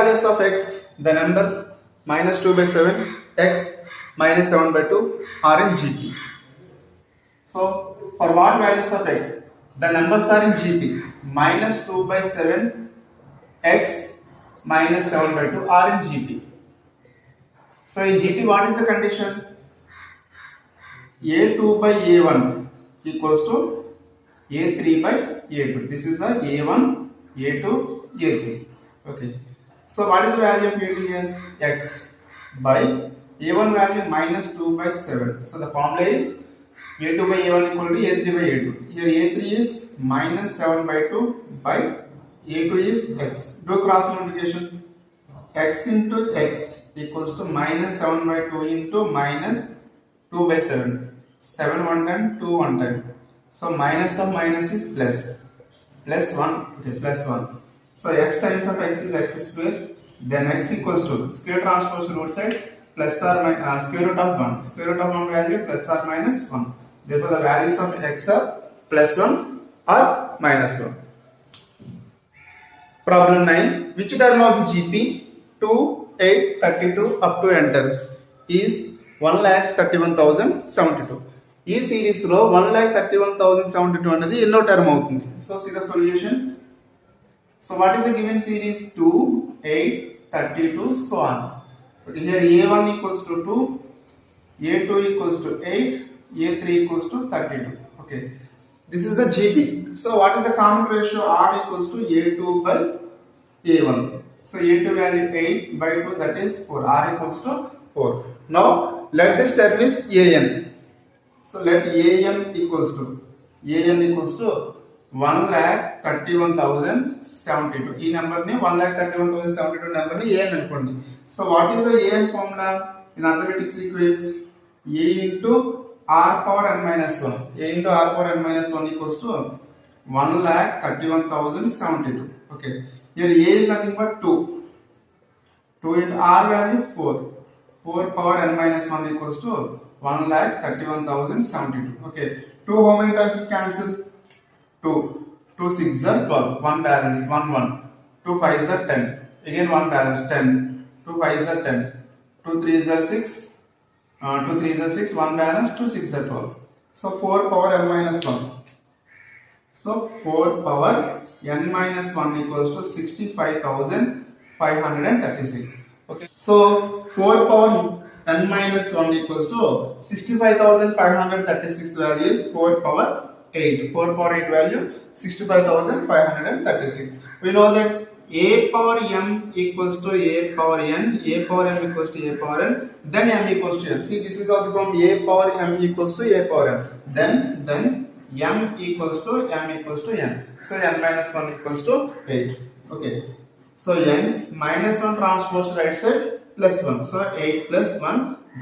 values of x, the numbers minus 2 by 7, x minus 7 by 2 are in GP. So for what values of x, the numbers are in GP. Minus 2 by 7, x minus 7 by 2 are in GP. So in GP, what is the condition? A2 by A1 equals to A3 by A2. This is the A1, A2, A3. Okay. So what is the value of A2 here? X by A1 value minus 2 by 7. So the formula is A2 by A1 equal to A3 by A2. Here A3 is minus 7 by 2 by A2 is x. Do cross multiplication. X into x equals to minus 7 by 2 into minus 2 by 7. 7 one time, 2 one time. So minus of minus is plus. Plus 1. Okay, plus 1. So x times of x is x square. Then x equals to square transpose root side plus or minus square root of 1. Square root of 1 value plus or minus 1. Therefore the values of x are plus 1 or minus 1. Problem 9. Which term of GP 2, 8, 32 up to n terms is 1,31,072. ఈ series లో 1,31,072 అనేది ఎన్నో term అవుతుంది? So see the solution. So what is the given series? 2, 8, 32 so on. Okay, here A1 equals to 2, A2 equals to 8, A3 equals to 32. Okay, this is the GP. So what is the common ratio? R equals to A2 by A1. So A2 value 8 by 2, that is 4. R equals to 4. Now let this term is AN. So let AN equals to 1,31,072. ఈ number ని 1,31,072 number ని AN అనుకోండి. So what is the AN formula in arithmetic sequence? A into R power n minus 1. A into R power n minus 1 equals to 1,31,072. Okay. Here A is nothing but 2. 2 into R value 4. 4 power n minus 1 equals to 1,31,072. Okay. 2 how many times it cancel? 2. 2 6s are 12. 1 balance 1 1. 2 5s are 10. Again 1 balance 10. 2 5s are 10. 2 3s are 6. 2 3s are 6. 1 balance 2 6s are 12. So 4 power n minus 1. So 4 power n minus 1 equals to 65,536. Okay. So 4 power n minus 1 equals to 65,536 value is 4 power 8. 4 power 8 value 65,536. We know that a power m equals to a power n, a power m equals to a power n, then m equals to n. See, this is also from a power m equals to a power n. Then m equals to n. So n minus 1 equals to 8. Okay. So n minus 1 transpose right side plus 1. So 8 plus 1,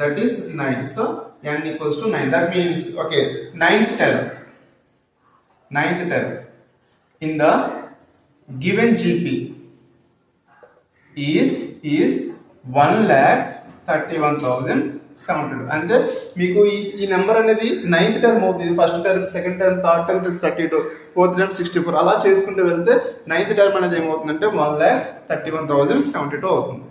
that is 9. So n equals to 9. That means, okay, ninth term in the given GP is 1,31,072. అంటే మీకు ఈ number అనేది ninth term అవుతుంది. First term, second term, third term 32, fourth term 64 అలా చేసుకుంటూ వెళ్తే ninth term అనేది ఏమవుతుందంటే 1,31,072 అవుతుంది.